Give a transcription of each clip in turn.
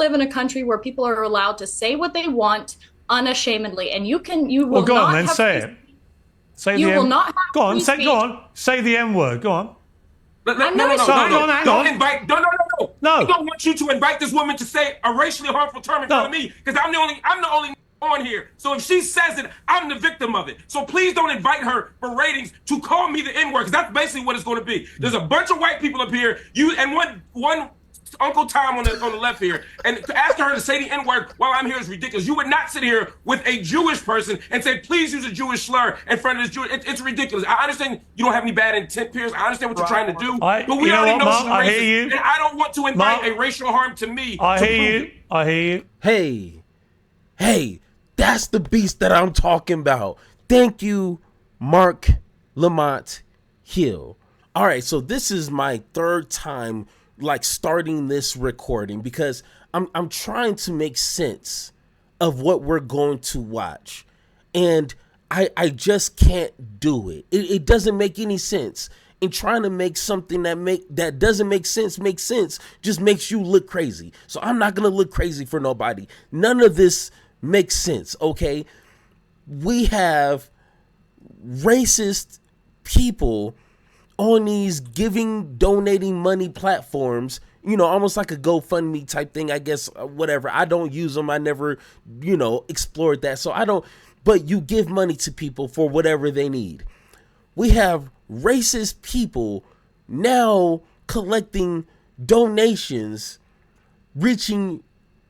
live in a country where people are allowed to say what they want unashamedly, and you Well, will go on not then, have say free, it. Say you the will M. not have Go on, free say. Go speech. on, say the M word. Go on. I'm No, not no, no, So, no, ashamed. go on, no. hang Don't on. invite. No, no, no, no. I No, don't want you to invite this woman to say a racially harmful term in front of no. me because I'm the only on here. So if she says it, I'm the victim of it. So please don't invite her for ratings to call me the N word because that's basically what it's going to be. There's a bunch of white people up here. You and one Uncle Tom on the left here, and to ask her to say the N word while I'm here is ridiculous. You would not sit here with a Jewish person and say, please use a Jewish slur in front of this Jewish. It's ridiculous. I understand you don't have any bad intent, Pierce. I understand what you're trying to do, but we You know already what, know Mark? she's a I hear racist, you. and I don't want to invite Mark, a racial harm to me I to hear prove you. it. I hear you. Hey, that's the beast that I'm talking about. Thank you, Marc Lamont Hill. All right, so this is my third time like starting this recording because I'm trying to make sense of what we're going to watch. And I just can't do it. It doesn't make any sense. And trying to make something that doesn't make sense just makes you look crazy. So I'm not gonna look crazy for nobody. None of this makes sense, okay? We have racist people on these donating money platforms, almost like a GoFundMe type thing, I guess, whatever. I don't use them. I never, explored that. So I don't, but you give money to people for whatever they need. We have racist people now collecting donations reaching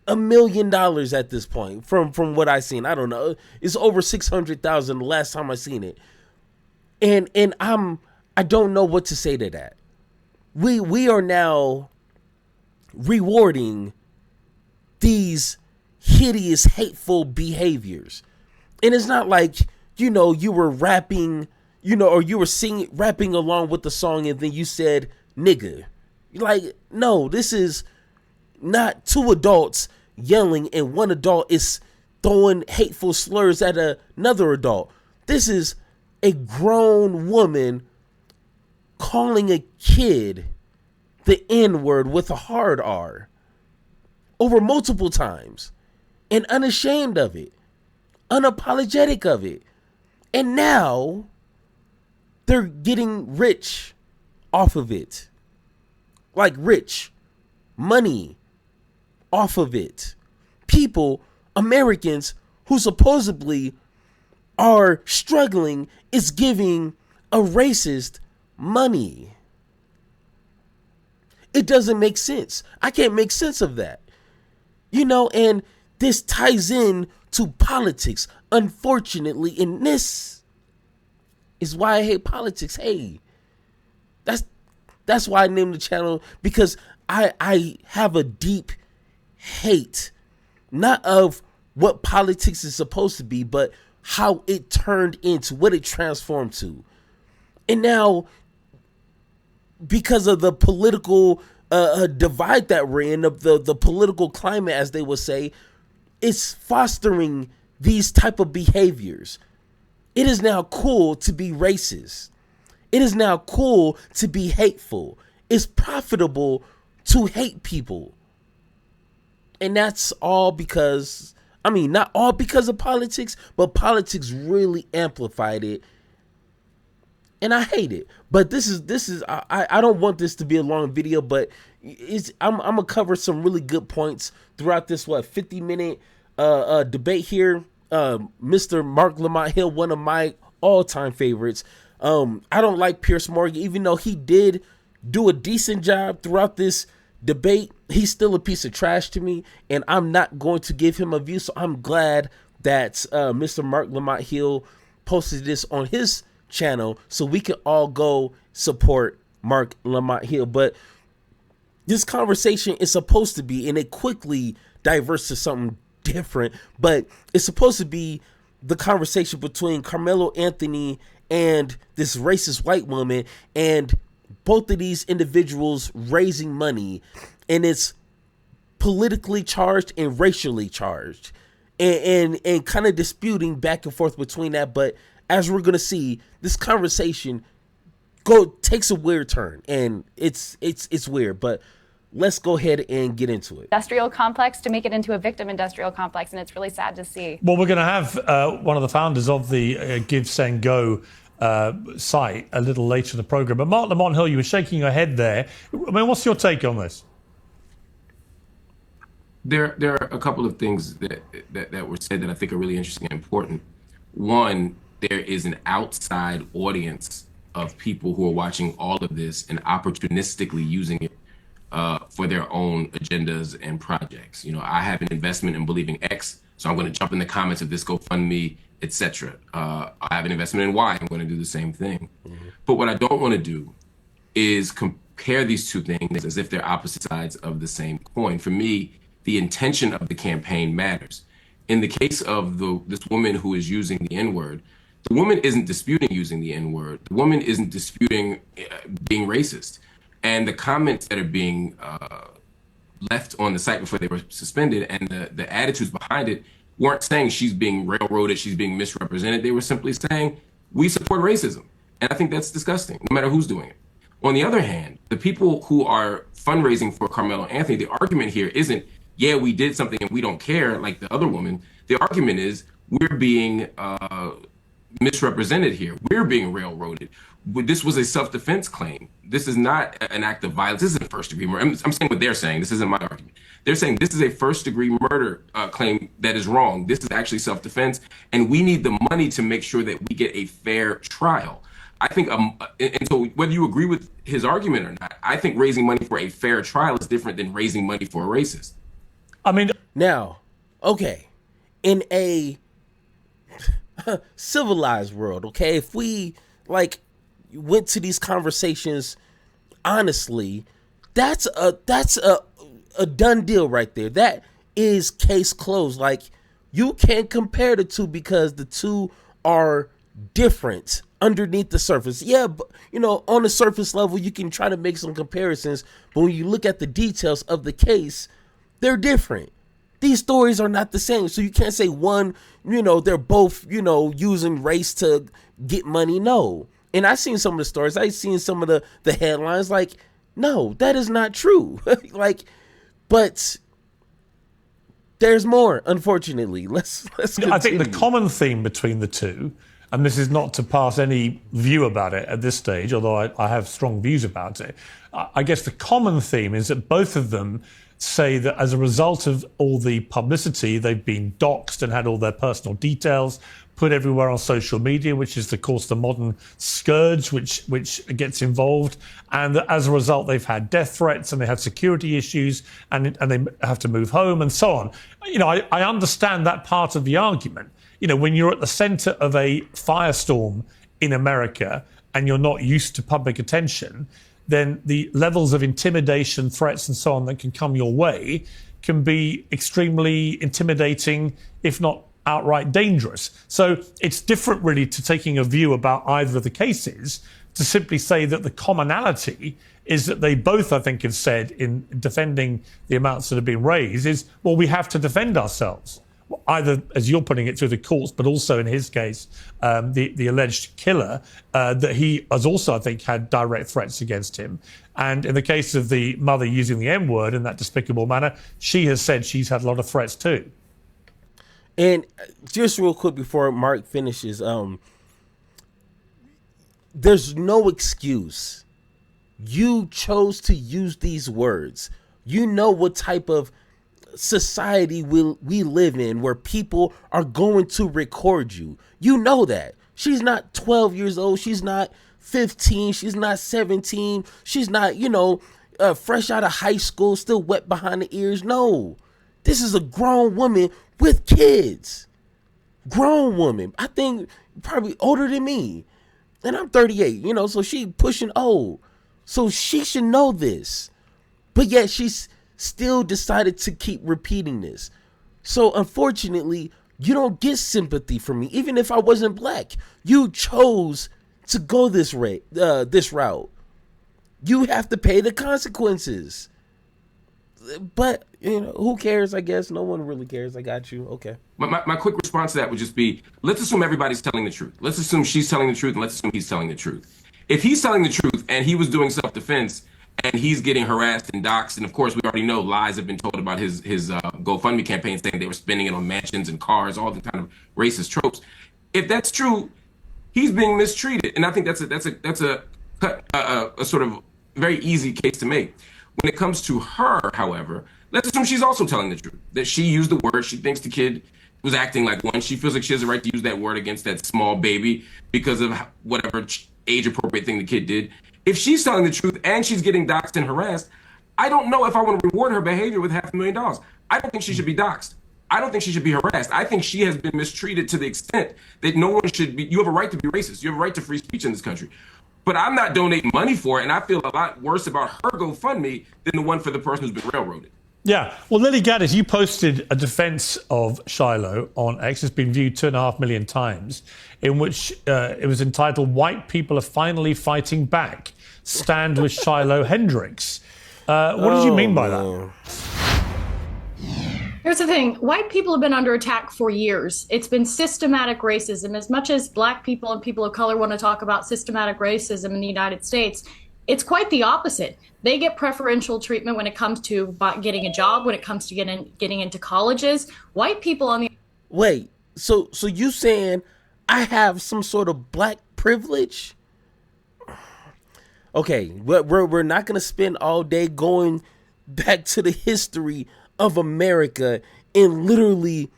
$1 million at this point from what I've seen. I don't know. It's over 600,000 the last time I seen it. And I don't know what to say to that. We are now rewarding these hideous, hateful behaviors. And it's not like, you were rapping, or you were rapping along with the song and then you said nigga. Like, no, this is not two adults yelling and one adult is throwing hateful slurs at another adult. This is a grown woman calling a kid the N word with a hard R over multiple times and unashamed of it, unapologetic of it. And now they're getting rich off of it. Like rich money off of it. People, Americans who supposedly are struggling is giving a racist money. It doesn't make sense. I can't make sense of that. And this ties in to politics, unfortunately, and this is why I hate politics. Hey, that's why I named the channel, because I have a deep hate, not of what politics is supposed to be, but how it turned into, what it transformed to. And now, because of the political divide that we're in, of the political climate, as they would say, it's fostering these type of behaviors. It is now cool to be racist. It is now cool to be hateful. It's profitable to hate people. And that's all because, not all because of politics, but politics really amplified it. And I hate it. But this is I don't want this to be a long video, but I'm gonna cover some really good points throughout this 50-minute debate here. Mr. Marc Lamont Hill, one of my all-time favorites. I don't like Piers Morgan, even though he did do a decent job throughout this debate. He's still a piece of trash to me, and I'm not going to give him a view. So I'm glad that Mr. Marc Lamont Hill posted this on his channel so we can all go support Marc Lamont Hill. But this conversation is supposed to be, and it quickly diverts to something different, but it's supposed to be the conversation between Carmelo Anthony and this racist white woman, and both of these individuals raising money, and it's politically charged and racially charged, and kind of disputing back and forth between that. But as we're gonna see, this conversation takes a weird turn, and it's weird. But let's go ahead and get into it. Industrial complex to make it into a victim industrial complex, and it's really sad to see. Well, we're going to have one of the founders of the Give, Send, Go site a little later in the program. But Marc Lamont Hill, you were shaking your head there. I mean, what's your take on this? There are a couple of things that were said that I think are really interesting and important. One, there is an outside audience of people who are watching all of this and opportunistically using it for their own agendas and projects. You know, I have an investment in believing X, so I'm going to jump in the comments of this GoFundMe, etc. I have an investment in Y, I'm going to do the same thing. But what I don't want to do is compare these two things as if they're opposite sides of the same coin. For me, the intention of the campaign matters. In the case of this woman who is using the N-word, the woman isn't disputing using the N-word. The woman isn't disputing being racist. And the comments that are being left on the site before they were suspended and the attitudes behind it weren't saying she's being railroaded, she's being misrepresented. They were simply saying, we support racism. And I think that's disgusting, no matter who's doing it. On the other hand, the people who are fundraising for Carmelo Anthony, the argument here isn't, yeah, we did something and we don't care like the other woman. The argument is we're being misrepresented here. We're being railroaded. This was a self-defense claim. This is not an act of violence. This isn't first-degree murder. I'm saying what they're saying. This isn't my argument. They're saying this is a first-degree murder claim that is wrong. This is actually self-defense, and we need the money to make sure that we get a fair trial. I think, and so whether you agree with his argument or not, I think raising money for a fair trial is different than raising money for a racist. I mean, now, okay, in a civilized world, okay, if we went to these conversations honestly, that's a done deal right there. That is case closed. Like, you can't compare the two because the two are different underneath the surface. Yeah, but on the surface level, you can try to make some comparisons, but when you look at the details of the case, they're different. These stories are not the same. So you can't say one, they're both, using race to get money. No. And I've seen some of the stories. I've seen some of the headlines. Like, no, that is not true. But there's more, unfortunately. Let's continue. I think the common theme between the two, and this is not to pass any view about it at this stage, although I have strong views about it. I guess the common theme is that both of them say that as a result of all the publicity, they've been doxxed and had all their personal details put everywhere on social media, which is, of course, the modern scourge which gets involved. And as a result, they've had death threats and they have security issues and they have to move home and so on. I understand that part of the argument. When you're at the center of a firestorm in America and you're not used to public attention, then the levels of intimidation, threats, and so on that can come your way can be extremely intimidating, if not outright dangerous. So it's different, really, to taking a view about either of the cases to simply say that the commonality is that they both, I think, have said in defending the amounts that have been raised is, well, we have to defend ourselves. Either, as you're putting it, through the courts, but also in his case, the alleged killer, that he has also, I think, had direct threats against him. And in the case of the mother using the N-word in that despicable manner, she has said she's had a lot of threats too. And just real quick before Mark finishes, there's no excuse. You chose to use these words. You know what type of society we live in where people are going to record you. You know that. She's not 12 years old. She's not 15. She's not 17. She's not, fresh out of high school, still wet behind the ears. No. This is a grown woman with kids. Grown woman. I think probably older than me. And I'm 38, so she pushing old. So she should know this. But yet she's still decided to keep repeating this. So unfortunately, you don't get sympathy from me. Even if I wasn't black, you chose to go this route. You have to pay the consequences. But, who cares, I guess? No one really cares. I got you. Okay. My quick response to that would just be, let's assume everybody's telling the truth. Let's assume she's telling the truth, and let's assume he's telling the truth. If he's telling the truth and he was doing self-defense and he's getting harassed and doxxed. And of course, we already know lies have been told about his GoFundMe campaign, saying they were spending it on mansions and cars, all the kind of racist tropes. If that's true, he's being mistreated, and I think that's a sort of very easy case to make. When it comes to her, however, let's assume she's also telling the truth, that she used the word. She thinks the kid was acting like one. She feels like she has the right to use that word against that small baby because of whatever age appropriate thing the kid did. If she's telling the truth and she's getting doxxed and harassed, I don't know if I want to reward her behavior with $500,000. I don't think she should be doxxed. I don't think she should be harassed. I think she has been mistreated to the extent that no one should be. You have a right to be racist. You have a right to free speech in this country. But I'm not donating money for it, and I feel a lot worse about her GoFundMe than the one for the person who's been railroaded. Yeah. Well, Lily Gaddis, you posted a defense of Shiloh on X. It's been viewed 2.5 million times, in which it was entitled, "White People Are Finally Fighting Back. Stand with Shiloh Hendricks." What did you mean by that? Here's the thing. White people have been under attack for years. It's been systematic racism. As much as black people and people of color want to talk about systematic racism in the United States, it's quite the opposite. They get preferential treatment when it comes to getting a job, when it comes to getting into colleges. White people on the... Wait, so you saying I have some sort of black privilege? Okay, we're not going to spend all day going back to the history of America in literally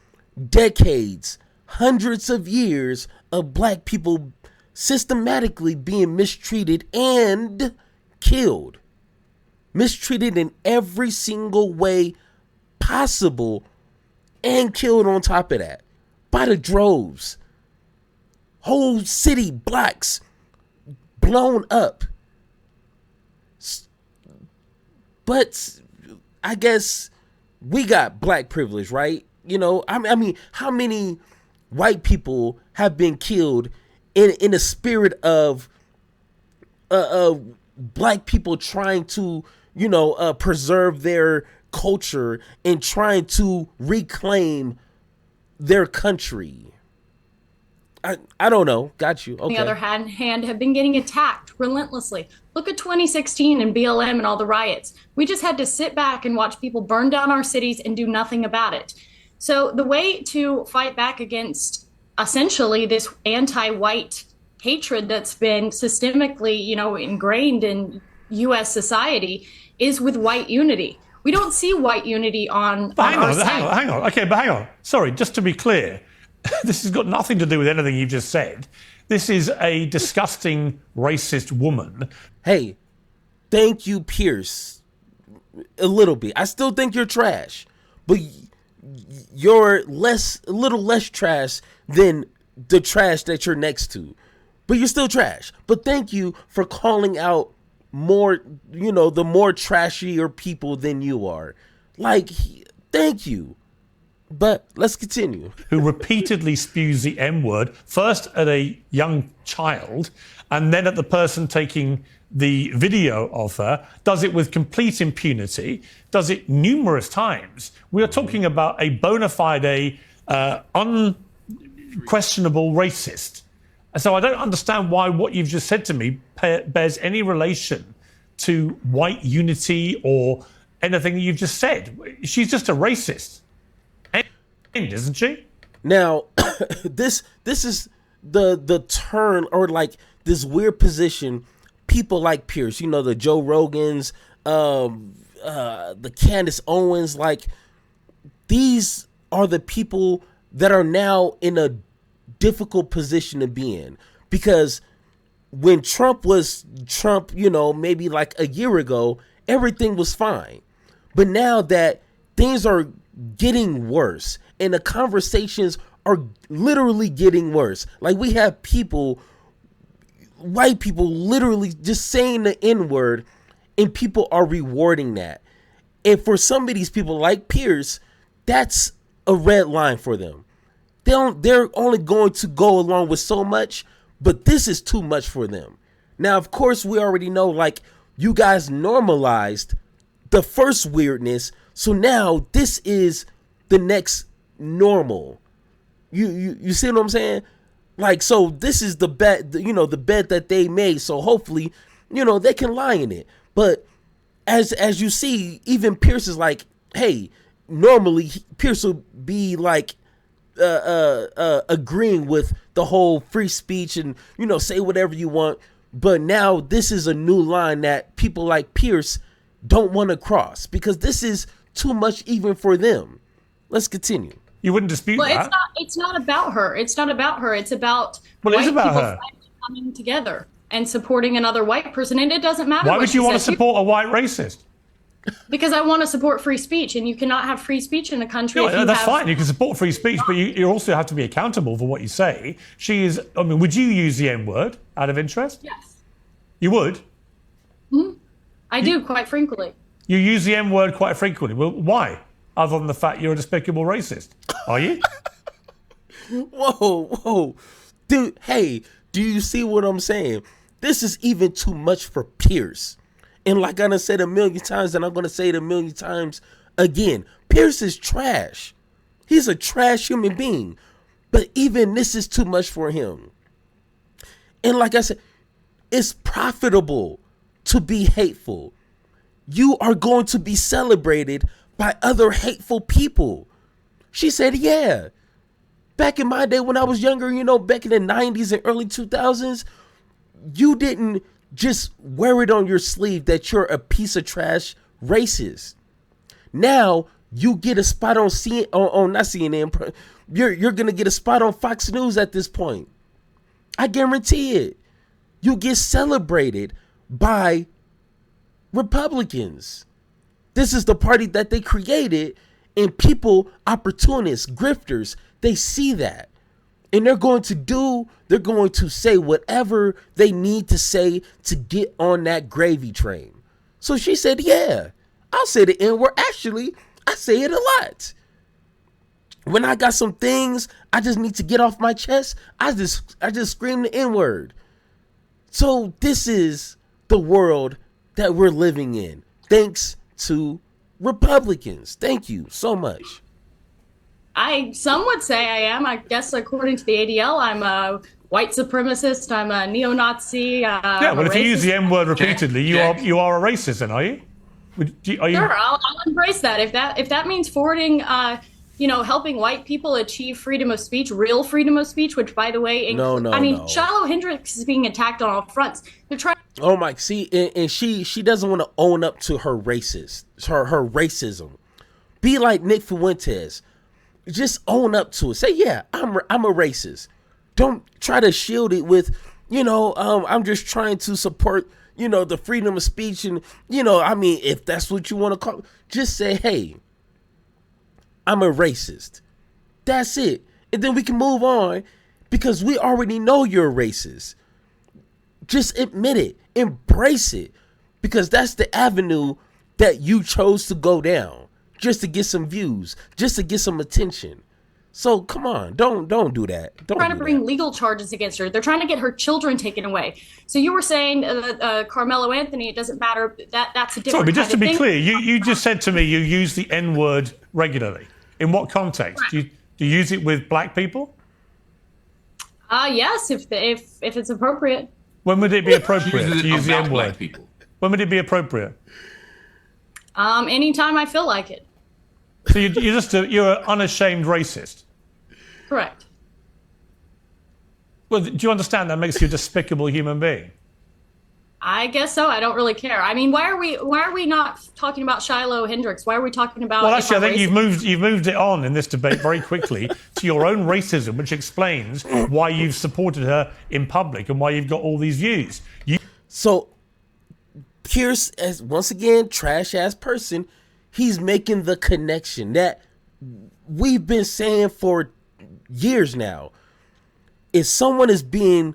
decades, hundreds of years of black people systematically being mistreated and killed. Mistreated in every single way possible and killed on top of that by the droves. Whole city blocks blown up. But I guess we got black privilege, right? You know, I mean, how many white people have been killed in the spirit of black people trying to, you know, preserve their culture and trying to reclaim their country? I don't know. Got you. Okay. On the other hand, have been getting attacked relentlessly. Look at 2016 and BLM and all the riots. We just had to sit back and watch people burn down our cities and do nothing about it. So the way to fight back against essentially this anti-white hatred that's been systemically, you know, ingrained in U.S. society is with white unity. We don't see white unity on our side. Hang on. Okay, but hang on. Sorry, just to be clear, this has got nothing to do with anything you've just said. This is a disgusting, racist woman. Hey, thank you, Pierce. A little bit. I still think you're trash, but you're a little less trash than the trash that you're next to. But you're still trash. But thank you for calling out more, you know, the more trashier people than you are. Like, thank you. But let's continue. Who repeatedly spews the M word, first at a young child, and then at the person taking the video of her, does it with complete impunity, does it numerous times. We are talking about a bona fide, unquestionable racist. So I don't understand why what you've just said to me bears any relation to white unity or anything that you've just said. She's just a racist. Isn't she? Now, this is the turn, or like this weird position. People like Pierce, you know, the Joe Rogans, the Candace Owens, like these are the people that are now in a difficult position to be in, because when Trump was Trump, you know, maybe like a year ago, everything was fine. But now that things are getting worse and the conversations are literally getting worse, like we have people, white people, literally just saying the N-word, and people are rewarding that. And for some of these people like Pierce, that's a red line for them. They're only going to go along with so much, but this is too much for them. Now, of course, we already know, like, you guys normalized the first weirdness, so now this is the next normal. You see what I'm saying? Like, so this is the bet, you know, the bet that they made. So hopefully, you know, they can lie in it. But as you see, even Pierce is like, hey, normally Pierce will be like agreeing with the whole free speech and, you know, say whatever you want. But now this is a new line that people like Pierce don't want to cross because this is too much even for them. Let's continue. You wouldn't dispute that. It's not about her. It's not about her. It's about Well, it is about people her. coming together and supporting another white person. And it doesn't matter. Why what would she you want to says. support a white racist? Because I want to support free speech, and you cannot have free speech in a country. If you That's have, fine. You can support free speech, but you also have to be accountable for what you say. She is. I mean, would you use the N word out of interest? Yes, You would. I do quite frequently. You use the N word quite frequently. Well, why? Other than the fact you're a despicable racist, are you? Whoa. Dude, hey, do you see what I'm saying? This is even too much for Pierce. And like I done said a million times, and I'm going to say it a million times again, Pierce is trash. He's a trash human being. But even this is too much for him. And like I said, it's profitable to be hateful. You are going to be celebrated by other hateful people. She said, yeah. Back in my day when I was younger, you know, back in the 90s and early 2000s, you didn't just wear it on your sleeve that you're a piece of trash racist. Now you get a spot on not CNN. You're gonna get a spot on Fox News at this point. I guarantee it. You get celebrated by Republicans. This is the party that they created, and people, opportunists, grifters, they see that. And they're going to say whatever they need to say to get on that gravy train. So she said, yeah, I'll say the N-word. Actually, I say it a lot. When I got some things I just need to get off my chest, I just scream the N-word. So this is the world that we're living in. Thanks to Republicans. Thank you so much. Some would say I am. I guess according to the ADL, I'm a white supremacist. I'm a neo-Nazi. Yeah, well, if you use the N word repeatedly, you are a racist, then, are you? Are you? Sure, I'll embrace that. If that means forwarding, helping white people achieve freedom of speech, real freedom of speech, which, by the way, No. Shiloh Hendricks is being attacked on all fronts. They're trying. Oh my! See, and she doesn't want to own up to her her racism. Be like Nick Fuentes. Just own up to it. Say, yeah, I'm a racist. Don't try to shield it with, I'm just trying to support, the freedom of speech. And, if that's what you want to call it, just say, hey, I'm a racist. That's it. And then we can move on because we already know you're a racist. Just admit it. Embrace it. Because that's the avenue that you chose to go down. Just to get some views, just to get some attention. So come on, don't do that. Don't trying to bring legal charges against her. They're trying to get her children taken away. So you were saying Carmelo Anthony, it doesn't matter. That's a different. Sorry, but just to be thing. clear, you just said to me you use the N word regularly. In what context? Right. Do you use it with black people? Yes, if it's appropriate. When would it be appropriate to use the About N black word? people. When would it be appropriate? Anytime I feel like it. So you're an unashamed racist. Correct. Well, do you understand that makes you a despicable human being? I guess so. I don't really care. I mean, why are we not talking about Shiloh Hendricks? Why are we talking about? Well, actually, I think you've moved it on in this debate very quickly to your own racism, which explains why you've supported her in public and why you've got all these views. So Pierce, as once again, trash ass person, he's making the connection that we've been saying for years now. If someone is being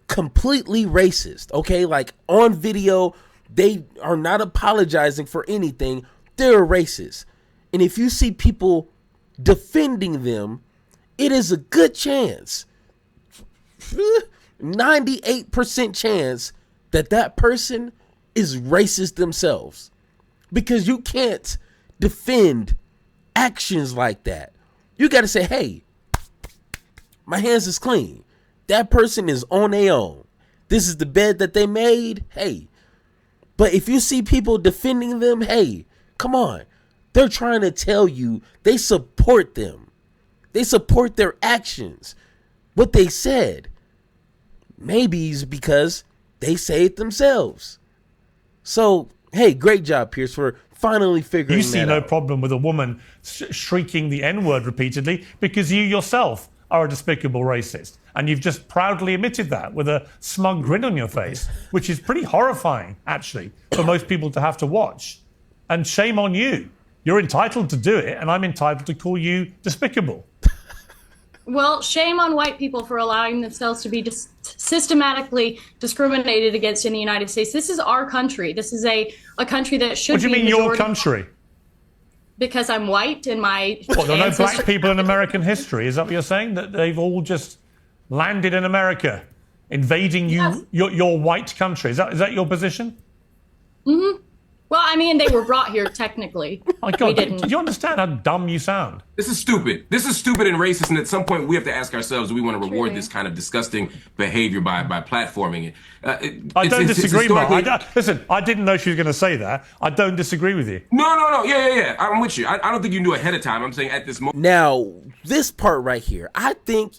completely racist, okay, like on video, they are not apologizing for anything, they're a racist. And if you see people defending them, it is a good chance, 98% chance that person is racist themselves. Because you can't defend actions like that. You got to say, hey, my hands is clean. That person is on their own. This is the bed that they made. Hey. But if you see people defending them, hey, come on. They're trying to tell you they support them. They support their actions. What they said. Maybe it's because they say it themselves. So, hey, great job, Pierce, for finally figuring that out. You see no problem with a woman shrieking the N-word repeatedly because you yourself are a despicable racist. And you've just proudly admitted that with a smug grin on your face, which is pretty horrifying, actually, for most people to have to watch. And shame on you. You're entitled to do it, and I'm entitled to call you despicable. Well, shame on white people for allowing themselves to be systematically discriminated against in the United States. This is our country. This is a country that should be. What do you mean your country? Because I'm white and my What, there are no black people in American history? Is that what you're saying? That they've all just landed in America, invading you, yes. your white country? Is that your position? Mm-hmm. Well, I mean, they were brought here technically. My God, do you understand how dumb you sound? This is stupid. This is stupid and racist, and at some point we have to ask ourselves, do we want to reward this kind of disgusting behavior by platforming it? I don't disagree, Mark. Listen, I didn't know she was going to say that. I don't disagree with you. No. Yeah. I'm with you. I don't think you knew ahead of time. I'm saying at this moment. Now, this part right here, I think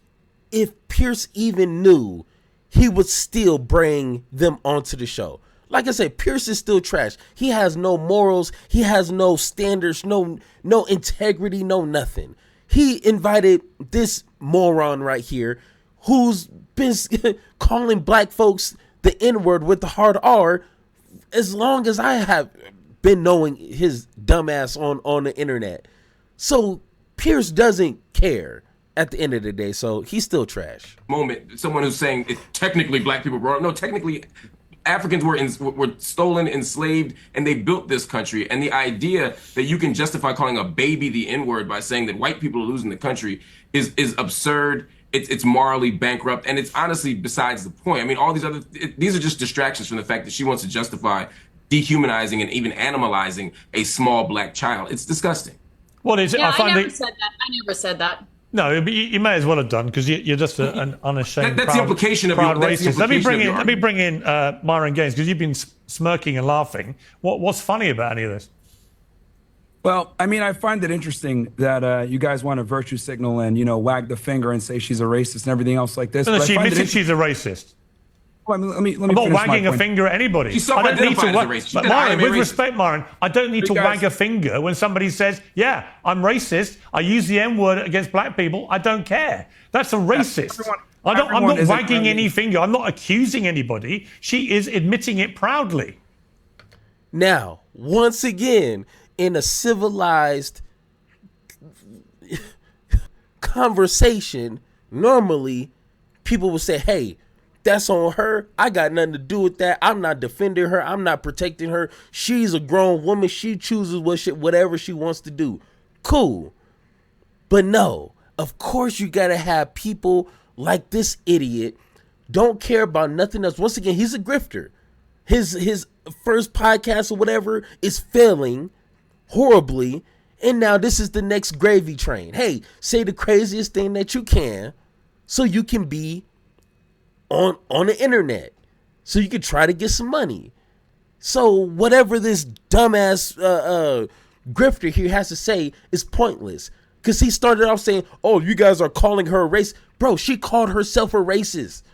if Pierce even knew, he would still bring them onto the show. Like I said, Pierce is still trash. He has no morals. He has no standards, no integrity, no nothing. He invited this moron right here who's been calling black folks the N-word with the hard R as long as I have been knowing his dumbass on the internet. So Pierce doesn't care at the end of the day. So he's still trash. Moment, someone who's saying technically black people brought up. No, technically Africans were stolen, enslaved, and they built this country. And the idea that you can justify calling a baby the N-word by saying that white people are losing the country is absurd. It's morally bankrupt, and it's honestly besides the point. I mean, all these are just distractions from the fact that she wants to justify dehumanizing and even animalizing a small black child. It's disgusting. What is it? Yeah, I never said that. No, but you may as well have done because you're just an unashamed. That's the implication of your racist. Let me bring in Myron Gaines because you've been smirking and laughing. What's funny about any of this? Well, I mean, I find it interesting that you guys want to virtue signal and wag the finger and say she's a racist and everything else like this. No, she admitted she's a racist. Well, let me I'm not wagging a finger at anybody. She's self-identified as a racist. But Myron, with respect, Myron, I don't need to wag a finger when somebody says, yeah, I'm racist. I use the N-word against black people. I don't care. That's a racist. I'm not wagging any finger. I'm not accusing anybody. She is admitting it proudly. Now, once again, in a civilized conversation, normally people would say, hey, that's on her. I got nothing to do with that. I'm not defending her. I'm not protecting her. She's a grown woman. She chooses whatever she wants to do. Cool. But no, of course you got to have people like this idiot don't care about nothing else. Once again, he's a grifter. His first podcast or whatever is failing horribly. And now this is the next gravy train. Hey, say the craziest thing that you can so you can be on the internet, so you could try to get some money. So whatever this dumbass grifter here has to say is pointless, because he started off saying, oh, you guys are calling her a racist. Bro, she called herself a racist.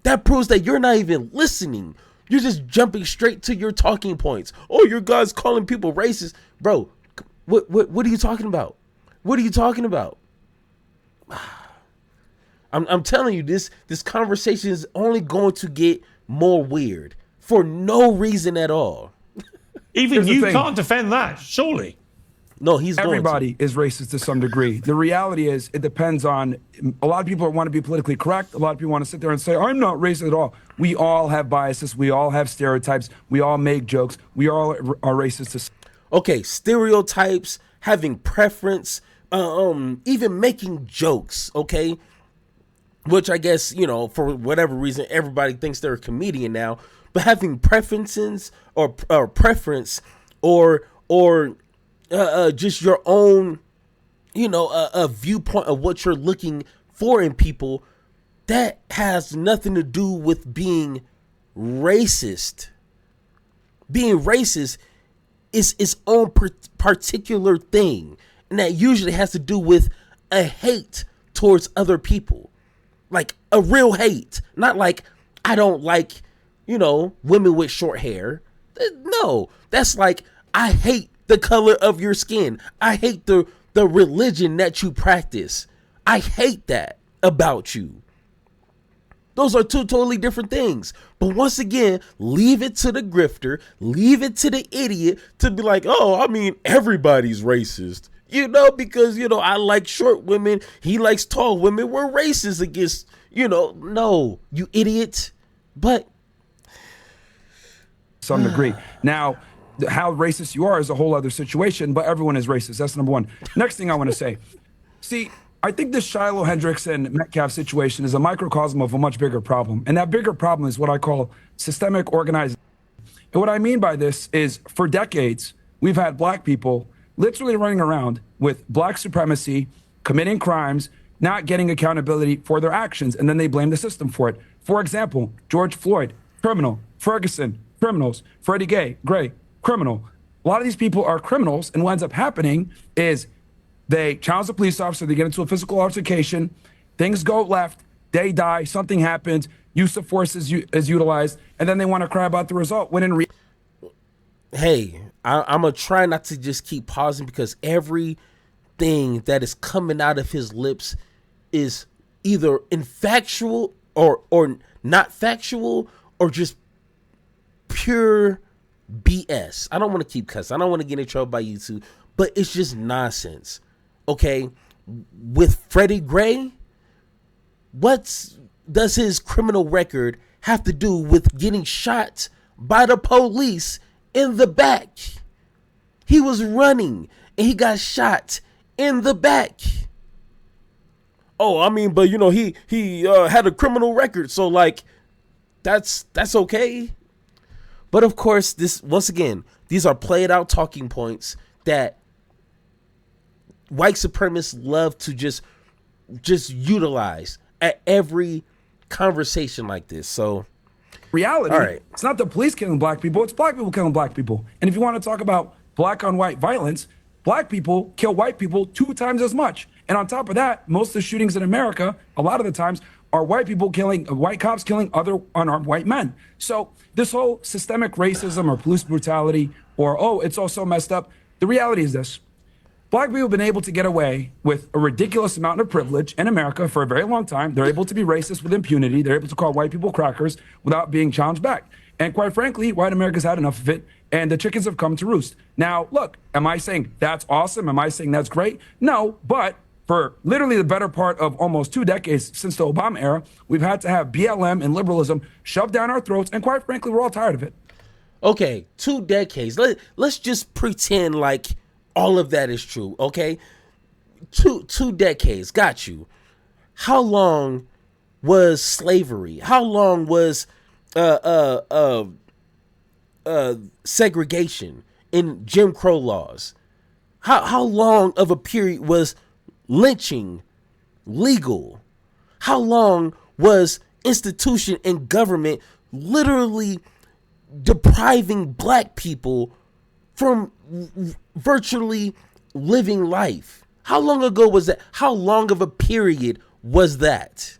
That proves that you're not even listening. You're just jumping straight to your talking points. Oh, you guys calling people racist. Bro, what are you talking about? What are you talking about? I'm telling you, this conversation is only going to get more weird for no reason at all. Even you can't defend that, surely. No, everybody is racist to some degree. The reality is, it depends on. A lot of people want to be politically correct. A lot of people want to sit there and say, I'm not racist at all. We all have biases. We all have stereotypes. We all make jokes. We all are racist. Okay, stereotypes, having preference, even making jokes. Okay. Which I guess, for whatever reason, everybody thinks they're a comedian now. But having preferences or preference or just your own, a viewpoint of what you're looking for in people, that has nothing to do with being racist. being racist is its own particular thing. And that usually has to do with a hate towards other people. Like a real hate. Not like, I don't like, women with short hair. No, that's like, I hate the color of your skin. I hate the religion that you practice. I hate that about you. Those are two totally different things. But once again, leave it to the grifter, leave it to the idiot to be like, oh, I mean, everybody's racist. Because, I like short women. He likes tall women. We're racist against, no, you idiot. But some degree. Now, how racist you are is a whole other situation, but everyone is racist. That's number one. Next thing I want to say. See, I think this Shiloh, Hendricks, and Metcalf situation is a microcosm of a much bigger problem. And that bigger problem is what I call systemic organizing. And what I mean by this is for decades, we've had black people literally running around with black supremacy, committing crimes, not getting accountability for their actions, and then they blame the system for it. For example, George Floyd, criminal. Ferguson, criminals. Freddie Gray, criminal. A lot of these people are criminals, and what ends up happening is they challenge the police officer, they get into a physical altercation, things go left, they die, something happens, use of force is utilized, and then they want to cry about the result, when in hey, I'm going to try not to just keep pausing, because everything that is coming out of his lips is either infactual or not factual or just pure BS. I don't want to keep cussing. I don't want to get in trouble by YouTube, but it's just nonsense. Okay, with Freddie Gray, what does his criminal record have to do with getting shot by the police in the back? He was running and he got shot in the back. Oh, I mean, but he had a criminal record, so like that's okay. But of course, once again, these are played out talking points that white supremacists love to just utilize at every conversation like this. So reality, all right. It's not the police killing black people, it's black people killing black people. And if you want to talk about black on white violence, black people kill white people 2 times as much. And on top of that, most of the shootings in America, a lot of the times, are white cops killing other unarmed white men. So this whole systemic racism or police brutality or, oh, it's all so messed up. The reality is this. Black people have been able to get away with a ridiculous amount of privilege in America for a very long time. They're able to be racist with impunity. They're able to call white people crackers without being challenged back. And quite frankly, white America's had enough of it, and the chickens have come to roost. Now, look, am I saying that's awesome? Am I saying that's great? No, but for literally the better part of almost 2 decades since the Obama era, we've had to have BLM and liberalism shoved down our throats, and quite frankly, we're all tired of it. Okay, 2 decades. Let's just pretend like all of that is true, okay? Two decades, got you. How long was slavery? How long was segregation in Jim Crow laws? How long of a period was lynching legal? How long was institution and government literally depriving black people from virtually living life? How long ago was that? How long of a period was that?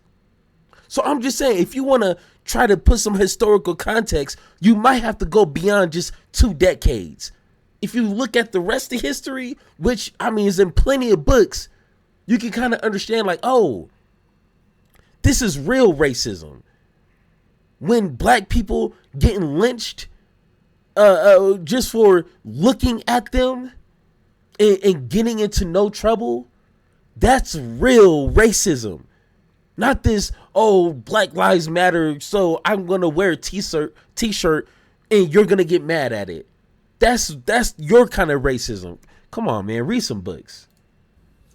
So I'm just saying, if you want to try to put some historical context, you might have to go beyond just 2 decades. If you look at the rest of history, which I mean is in plenty of books, you can kind of understand like, oh, this is real racism. When black people getting lynched just for looking at them and getting into no trouble, that's real racism. Not this, oh, Black Lives Matter, so I'm going to wear a t-shirt and you're going to get mad at it. That's your kind of racism. Come on, man, read some books.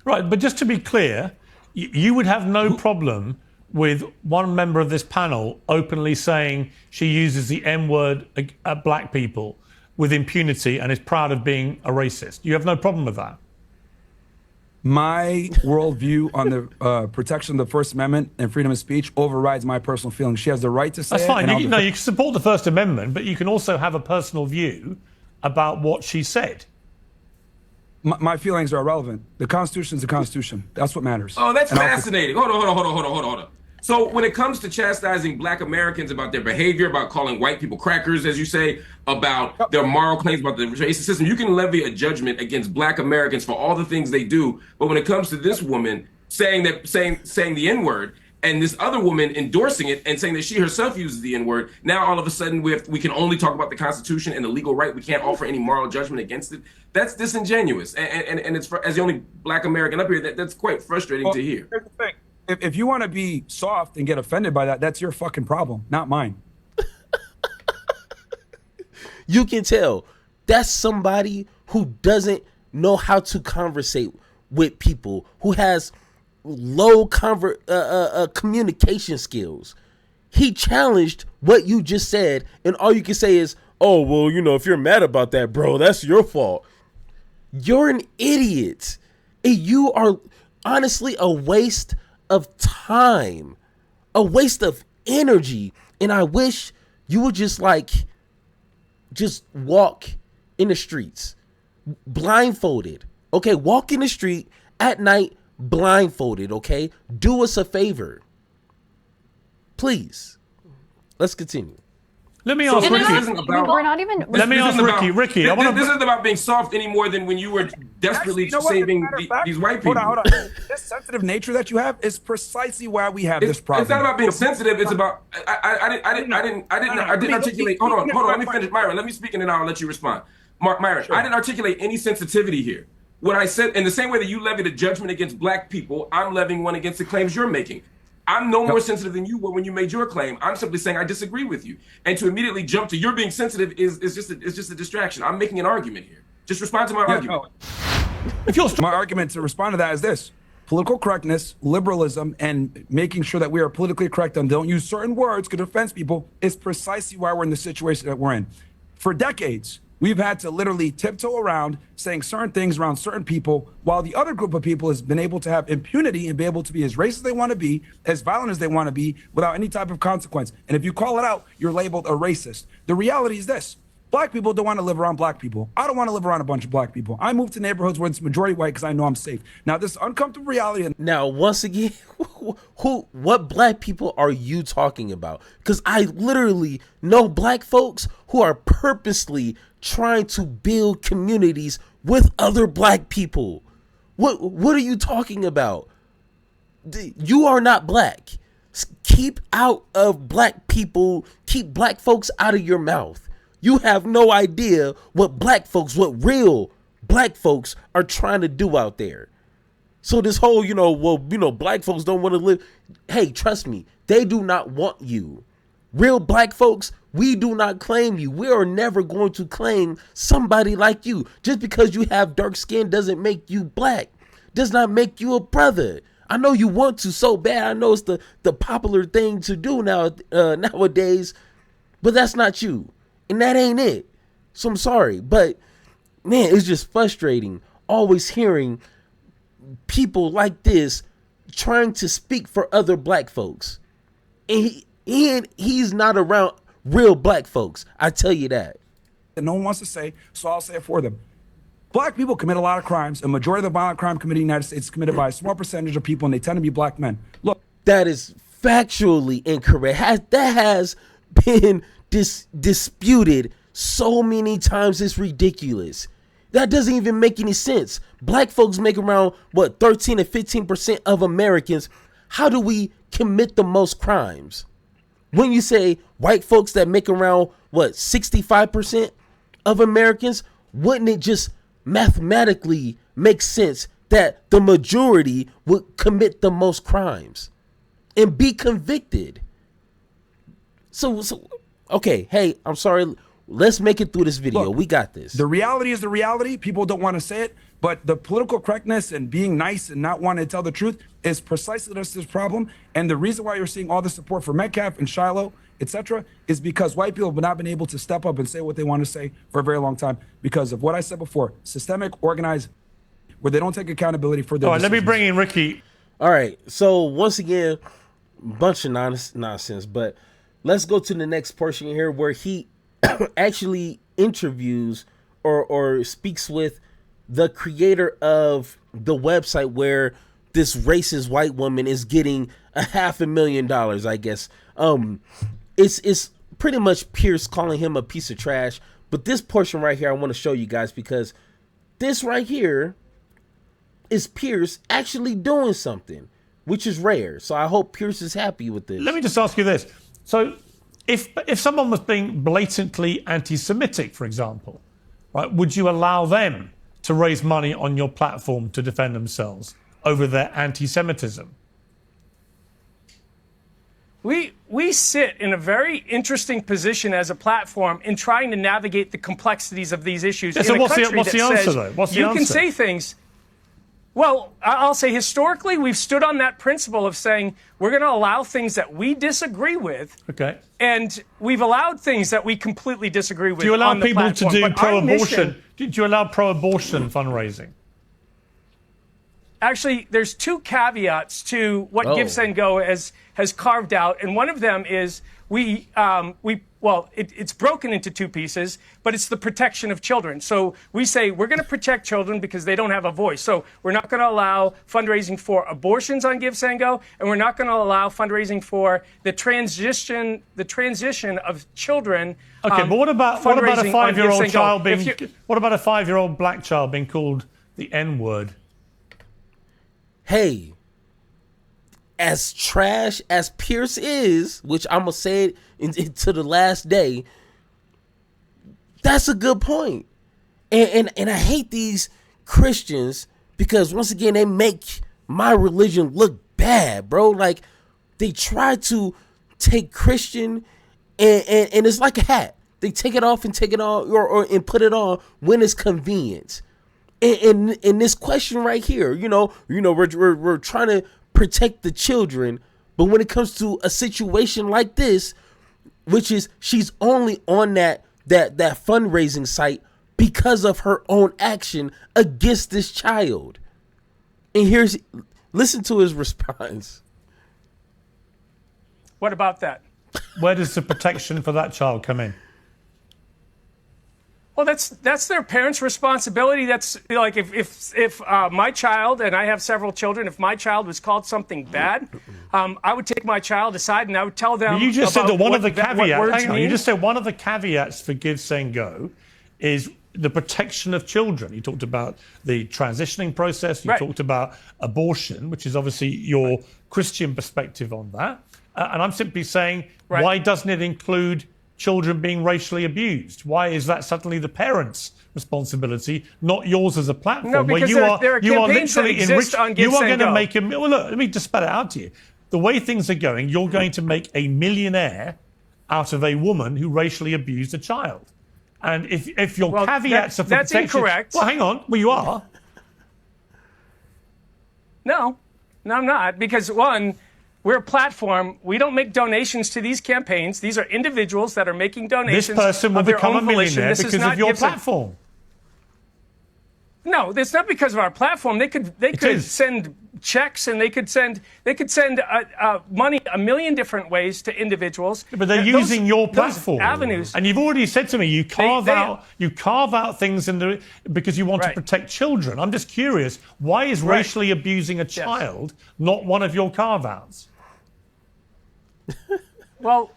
Right, but just to be clear, you would have no problem with one member of this panel openly saying she uses the N-word at black people with impunity and is proud of being a racist. You have no problem with that? My worldview on the protection of the First Amendment and freedom of speech overrides my personal feelings. She has the right to say That's it. fine. And You can support the First Amendment, but you can also have a personal view about what she said. My feelings are irrelevant. The Constitution is the Constitution. That's what matters. Oh, that's And fascinating. Hold on. So when it comes to chastising Black Americans about their behavior, about calling white people crackers, as you say, about their moral claims, about the racist system, you can levy a judgment against Black Americans for all the things they do. But when it comes to this woman saying the N-word, and this other woman endorsing it and saying that she herself uses the N-word, now all of a sudden we can only talk about the Constitution and the legal right. We can't offer any moral judgment against it. That's disingenuous. And it's as the only Black American up here, that's quite frustrating to hear. Here's the thing. If you want to be soft and get offended by that, that's your fucking problem, not mine. You can tell that's somebody who doesn't know how to conversate with people, who has low communication skills. He challenged what you just said, and all you can say is, oh, well, you know, if you're mad about that, bro, that's your fault. You're an idiot. And you are honestly a waste of time, a waste of energy. And I wish you would just walk in the streets blindfolded. Okay, walk in the street at night blindfolded. Okay, do us a favor, please. Let's continue. Let me ask Ricky. We're not even. Let me ask Ricky. Ricky, this isn't about being soft any more than when you were desperately saving these white people. Hold on. This sensitive nature that you have is precisely why we have this problem. It's not about being sensitive. It's about I didn't articulate. Hold on. Let me finish, Myron. Let me speak and then I'll let you respond. Myron, sure. I didn't articulate any sensitivity here. What I said, in the same way that you levied a judgment against Black people, I'm levying one against the claims you're making. I'm no more sensitive than you were when you made your claim. I'm simply saying I disagree with you. And to immediately jump to you're being sensitive is just a distraction. I'm making an argument here. Just respond to my argument. No. My argument to respond to that is this. Political correctness, liberalism, and making sure that we are politically correct and don't use certain words because it offends people is precisely why we're in the situation that we're in. For decades, we've had to literally tiptoe around saying certain things around certain people while the other group of people has been able to have impunity and be able to be as racist as they want to be, as violent as they want to be without any type of consequence. And if you call it out, you're labeled a racist. The reality is this. Black people don't want to live around Black people. I don't want to live around a bunch of Black people. I move to neighborhoods where it's majority white because I know I'm safe. Now, this uncomfortable reality. Now, once again, what Black people are you talking about? Because I literally know Black folks who are purposely trying to build communities with other Black people. What are you talking about? You are not Black. Keep out of Black people. Keep Black folks out of your mouth. You have no idea what real Black folks are trying to do out there. So this whole, Black folks don't want to live. Hey, trust me, they do not want you. Real Black folks, we do not claim you. We are never going to claim somebody like you. Just because you have dark skin doesn't make you Black. Does not make you a brother. I know you want to so bad. I know it's the popular thing to do nowadays, but that's not you. And that ain't it. So I'm sorry. But, man, it's just frustrating always hearing people like this trying to speak for other Black folks. And he's not around real Black folks. I tell you that. No one wants to say, so I'll say it for them. Black people commit a lot of crimes. A majority of the violent crime committed in the United States is committed by a small percentage of people, and they tend to be Black men. Look. That is factually incorrect. That has been disputed so many times, it's ridiculous. That doesn't even make any sense. Black folks make around 13 to 15% of Americans. How do we commit the most crimes? When you say white folks that make around 65% of Americans, wouldn't it just mathematically make sense that the majority would commit the most crimes and be convicted? So okay, hey, I'm sorry. Let's make it through this video. Look, we got this. The reality is the reality. People don't want to say it, but the political correctness and being nice and not wanting to tell the truth is precisely this problem. And the reason why you're seeing all the support for Metcalf and Shiloh, etc., is because white people have not been able to step up and say what they want to say for a very long time because of what I said before, systemic, organized where they don't take accountability for their All right, let me decisions. bring in Ricky. All right. So once again, bunch of nonsense. But let's go to the next portion here where he actually interviews or speaks with the creator of the website where this racist white woman is getting $500,000, I guess. It's pretty much Pierce calling him a piece of trash. But this portion right here, I want to show you guys because this right here is Pierce actually doing something, which is rare. So I hope Pierce is happy with this. Let me just ask you this. So if someone was being blatantly anti-Semitic, for example, right, would you allow them to raise money on your platform to defend themselves over their anti-Semitism? We sit in a very interesting position as a platform in trying to navigate the complexities of these issues. Yeah, so in a what's the country that answer, says though? What's the you can answer? say things. Well, I'll say historically, we've stood on that principle of saying we're going to allow things that we disagree with. Okay. And we've allowed things that we completely disagree with. Do you allow on the people to platform. do But our pro-abortion? mission- Do you allow pro-abortion fundraising? Actually, there's two caveats to what Give, Send, Go has carved out, and one of them is it's broken into two pieces, but it's the protection of children. So we say we're going to protect children because they don't have a voice. So we're not going to allow fundraising for abortions on Give, Send, Go, and we're not going to allow fundraising for the transition of children. Okay, but what about a fundraising on Give, 5-year-old Send, Go. child If being? you- What about a 5-year-old black child being called the N-word? Hey, as trash as Pierce is, which I'm gonna say it to the last day, that's a good point. And I hate these Christians because once again they make my religion look bad, bro. Like they try to take Christian and it's like a hat. They take it off and take it on or and put it on when it's convenient. In this question right here, we're trying to protect the children, but when it comes to a situation like this, which is she's only on that fundraising site because of her own action against this child. And listen to his response. What about that? Where does the protection for that child come in? Well, that's their parents' responsibility. That's like if my child, and I have several children, if my child was called something bad, I would take my child aside and I would tell them. You just said that one of the caveats. Hang on, you just said one of the caveats for Give, Send, Go is the protection of children. You talked about the transitioning process. You talked about abortion, which is obviously your Christian perspective on that. And I'm simply saying, why doesn't it include children being racially abused? Why is that suddenly the parents' responsibility, not yours as a platform? No, because there are campaigns that exist on Give, you are Send, going to Go. make well, look, let me just spell it out to you. The way things are going, you're going to make a millionaire out of a woman who racially abused a child. And if your caveats are for that's protection, incorrect. Well, hang on. Well, you are. No, I'm not. Because one, we're a platform. We don't make donations to these campaigns. These are individuals that are making donations. This person will of their become a own volition. millionaire This is because not of your Give, Send- platform. No, it's not because of our platform. They could send checks and they could send money a million different ways to individuals. But they're using your platform. Those avenues. And you've already said to me you carve out things because you want to protect children. I'm just curious, why is racially abusing a child not one of your carve outs? Well,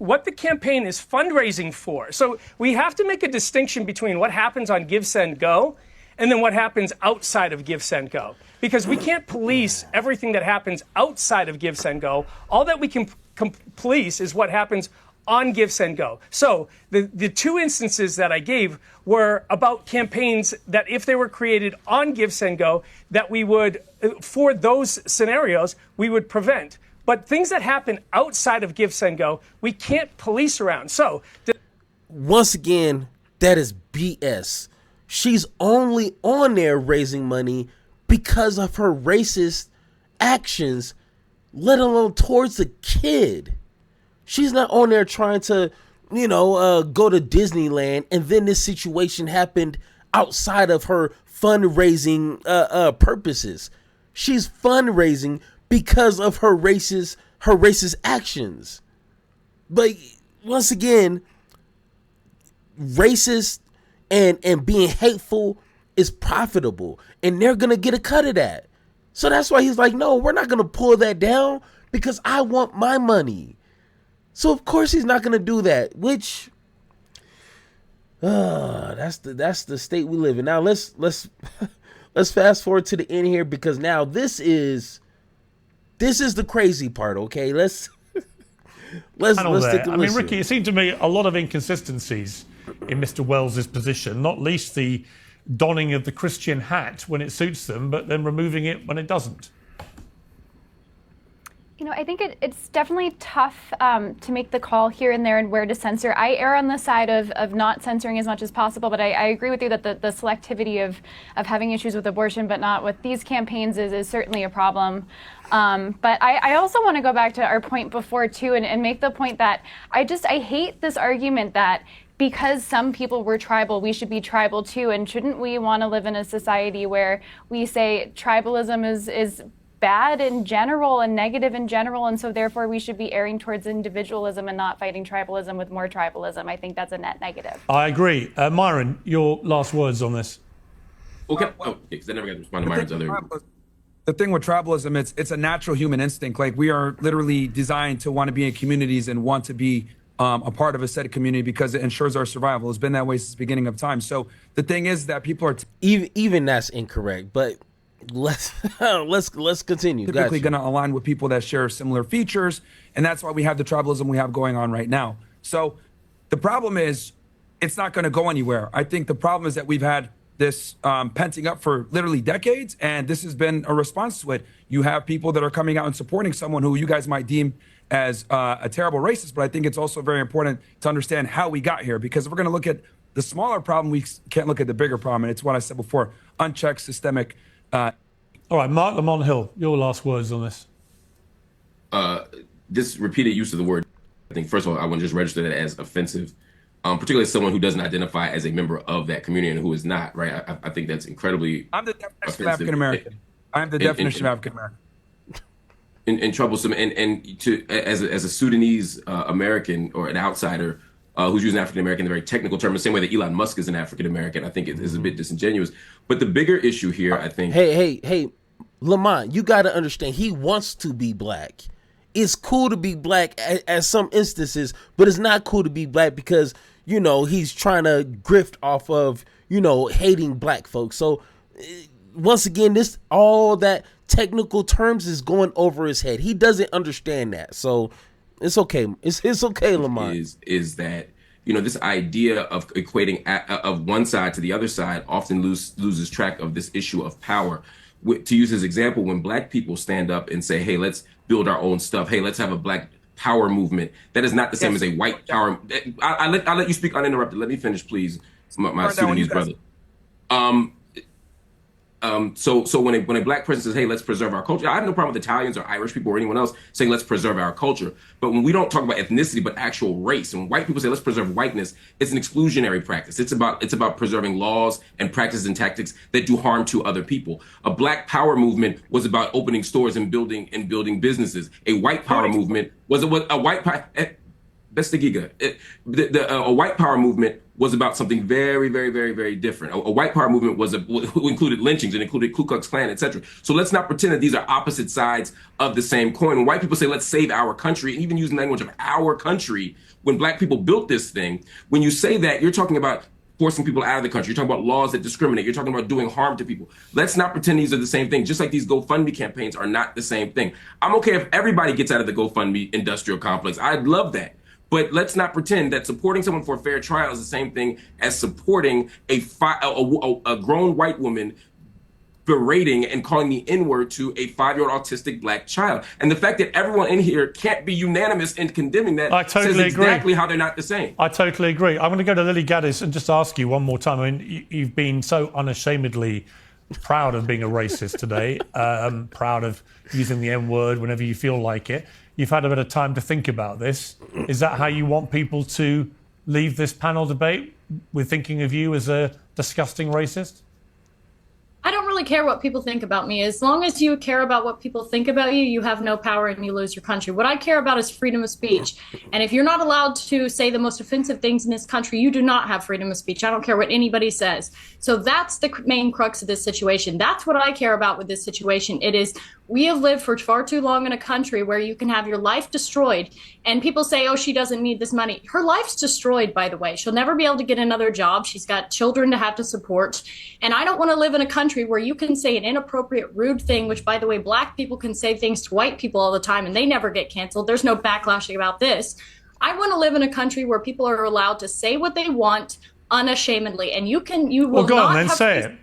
what the campaign is fundraising for. So we have to make a distinction between what happens on Give, Send, Go and then what happens outside of Give, Send, Go. Because we can't police everything that happens outside of Give, Send, Go. All that we can police is what happens on Give, Send, Go. So the two instances that I gave were about campaigns that if they were created on Give, Send, Go, that we would, for those scenarios, we would prevent. But things that happen outside of Give, Send, Go, we can't police around. So once again, that is BS. She's only on there raising money because of her racist actions, let alone towards the kid. She's not on there trying to, go to Disneyland and then this situation happened outside of her fundraising purposes. She's fundraising because of her racist actions. But once again, racist and being hateful is profitable, and they're gonna get a cut of that. So that's why he's like, no, we're not gonna pull that down because I want my money. So of course he's not gonna do that, which that's the state we live in. Now let's let's fast forward to the end here, because now this is the crazy part. Okay, let's take a listen. I mean, Ricky, it seemed to me a lot of inconsistencies in Mr. Wells's position, not least the donning of the Christian hat when it suits them, but then removing it when it doesn't. You know, I think it's definitely tough to make the call here and there and where to censor. I err on the side of not censoring as much as possible, but I agree with you that the selectivity of having issues with abortion but not with these campaigns is certainly a problem. But I also want to go back to our point before, too, and make the point that I hate this argument that because some people were tribal, we should be tribal too. And shouldn't we want to live in a society where we say tribalism is bad in general and negative in general, and so therefore we should be erring towards individualism and not fighting tribalism with more tribalism? I think that's a net negative. I agree. Myron, your last words on this. Okay. Because I never got to respond to Myron's other. The thing with tribalism, it's a natural human instinct. Like, we are literally designed to want to be in communities and want to be a part of a set of community because it ensures our survival. It's been that way since the beginning of time. So the thing is that people are even that's incorrect, but let's continue. Typically going to align with people that share similar features, and that's why we have the tribalism we have going on right now. So the problem is it's not going to go anywhere. I think the problem is that we've had this penting up for literally decades, and this has been a response to it. You have people that are coming out and supporting someone who you guys might deem as a terrible racist, but I think it's also very important to understand how we got here, because if we're going to look at the smaller problem, we can't look at the bigger problem, and it's what I said before: unchecked systemic. All right, Marc Lamont Hill, your last words on this. This repeated use of the word, I think, first of all, I want to just register that as offensive, particularly as someone who doesn't identify as a member of that community and who is not, right? I think that's incredibly I'm the definition of African American. I'm the definition of African American. And troublesome, and to as a Sudanese American or an outsider who's using African American, the very technical term, the same way that Elon Musk is an African American, I think it is a bit disingenuous. But the bigger issue here, I think. Hey, Lamont, you got to understand. He wants to be black. It's cool to be black at some instances, but it's not cool to be black because he's trying to grift off of hating black folks. So once again, all that technical terms is going over his head. He doesn't understand that. So it's okay. It's okay, Lamont. Is that this idea of equating of one side to the other side often loses track of this issue of power. To use his example, when black people stand up and say, hey, let's build our own stuff. Hey, let's have a black power movement. That is not the same as a white power. I'll let you speak uninterrupted. Let me finish, please, my Sudanese brother. So when a black person says, hey, let's preserve our culture, I have no problem with Italians or Irish people or anyone else saying let's preserve our culture. But when we don't talk about ethnicity, but actual race, and when white people say let's preserve whiteness, it's an exclusionary practice. It's about preserving laws and practices and tactics that do harm to other people. A black power movement was about opening stores and building businesses. A white power movement was a white power. That's the giga. A white power movement was about something very, very, very, very different. A white power movement included lynchings and included Ku Klux Klan, etc. So let's not pretend that these are opposite sides of the same coin. When white people say, let's save our country, and even using the language of our country, when black people built this thing, when you say that, you're talking about forcing people out of the country. You're talking about laws that discriminate. You're talking about doing harm to people. Let's not pretend these are the same thing, just like these GoFundMe campaigns are not the same thing. I'm okay if everybody gets out of the GoFundMe industrial complex. I'd love that. But let's not pretend that supporting someone for a fair trial is the same thing as supporting a grown white woman berating and calling the N-word to a 5-year-old autistic black child. And the fact that everyone in here can't be unanimous in condemning that says exactly how they're not the same. I totally agree. I'm going to go to Lily Gaddis and just ask you one more time. I mean, you've been so unashamedly proud of being a racist today, proud of using the N-word whenever you feel like it. You've had a bit of time to think about this. Is that how you want people to leave this panel debate? We're thinking of you as a disgusting racist? I don't really care what people think about me. As long as you care about what people think about you, you have no power and you lose your country. What I care about is freedom of speech. And if you're not allowed to say the most offensive things in this country, you do not have freedom of speech. I don't care what anybody says. So that's the main crux of this situation. That's what I care about with this situation. It is, we have lived for far too long in a country where you can have your life destroyed. And people say, oh, she doesn't need this money. Her life's destroyed, by the way. She'll never be able to get another job. She's got children to have to support. And I don't want to live in a country where you can say an inappropriate, rude thing, which, by the way, black people can say things to white people all the time and they never get canceled. There's no backlashing about this. I want to live in a country where people are allowed to say what they want unashamedly. And you will Well, go not on then, have say it.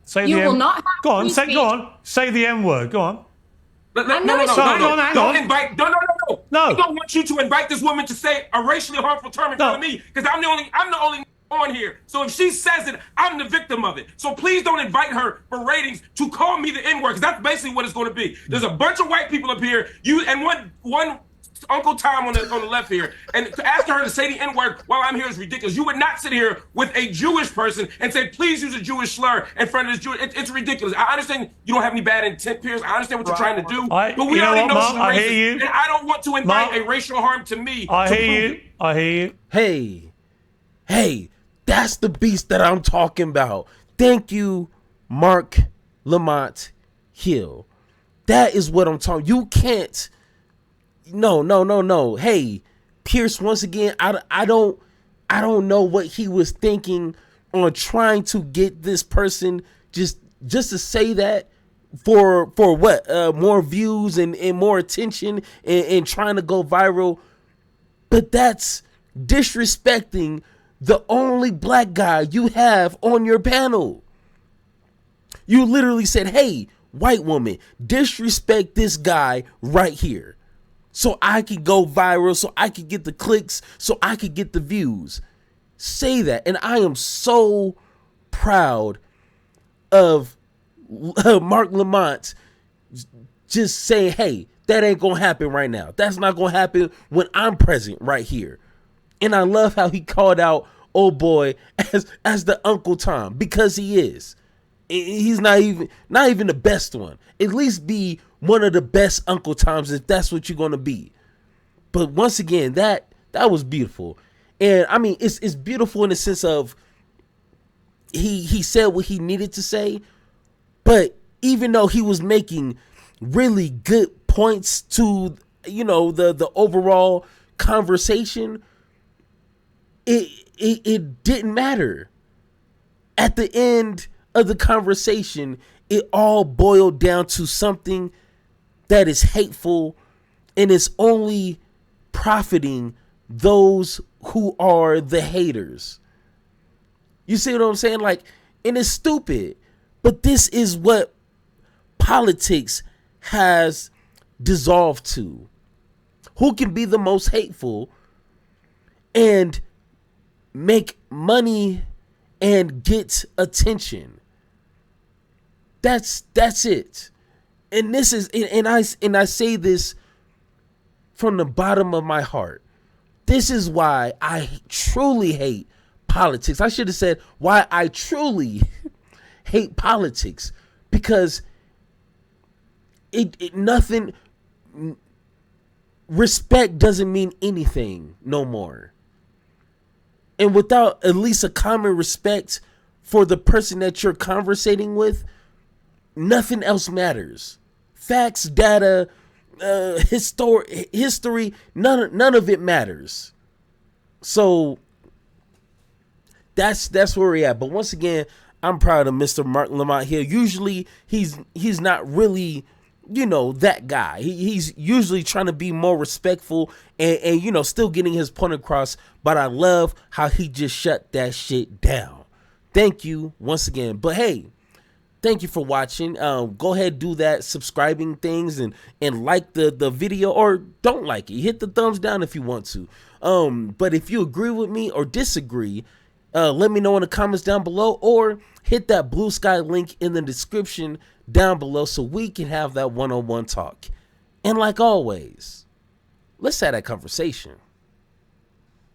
Say You the will M. not have Go on, free say. speech. Go on. Say the M word. Go on. No. Hang Don't on. invite. No. No. I don't want you to invite this woman to say a racially harmful term in front of me because I'm the only on here. So if she says it, I'm the victim of it. So please don't invite her for ratings to call me the N-word because that's basically what it's going to be. There's a bunch of white people up here. You and one Uncle Tom on the left here, and to ask her to say the N-word while I'm here is ridiculous. You would not sit here with a Jewish person and say, please use a Jewish slur in front of this Jewish. It's ridiculous. I understand you don't have any bad intent, Pierce. I understand what you're trying to do. But we already know she's racist, and I don't want to invite a racial harm to me. I hear you. Hey, that's the beast that I'm talking about. Thank you, Marc Lamont Hill. That is what I'm talking. You can't. No. Hey, Pierce, once again, I don't know what he was thinking on trying to get this person just to say that for what? More views and more attention and trying to go viral. But that's disrespecting the only black guy you have on your panel. You literally said, hey, white woman, disrespect this guy right here. So I could go viral, so I could get the clicks, so I could get the views. Say that. And I am so proud of Marc Lamont just saying, hey, that ain't going to happen right now. That's not going to happen when I'm present right here. And I love how he called out old boy as the Uncle Tom, because he is. He's not even the best one. At least be one of the best Uncle Toms if that's what you're gonna be. But once again, that was beautiful, and I mean it's beautiful in the sense of he said what he needed to say, but even though he was making really good points to the overall conversation, it didn't matter. At the end of the conversation, it all boiled down to something that is hateful and is only profiting those who are the haters. You see what I'm saying? Like, and it's stupid, but this is what politics has dissolved to. Who can be the most hateful and make money and get attention? That's it. And this is, and I say this from the bottom of my heart. This is why I truly hate politics. I should have said why I truly hate politics, because nothing, respect doesn't mean anything no more. And without at least a common respect for the person that you're conversating with, nothing else matters. Facts, data, history, none of it matters. So that's where we're at. But once again, I'm proud of Mr. Marc Lamont Hill. Usually he's not really, that guy. He's usually trying to be more respectful and still getting his point across. But I love how he just shut that shit down. Thank you once again. But hey, thank you for watching. Go ahead, do that subscribing things and like the video, or don't like it. Hit the thumbs down if you want to. But if you agree with me or disagree, let me know in the comments down below, or hit that blue sky link in the description down below so we can have that one-on-one talk. And like always, let's have that conversation.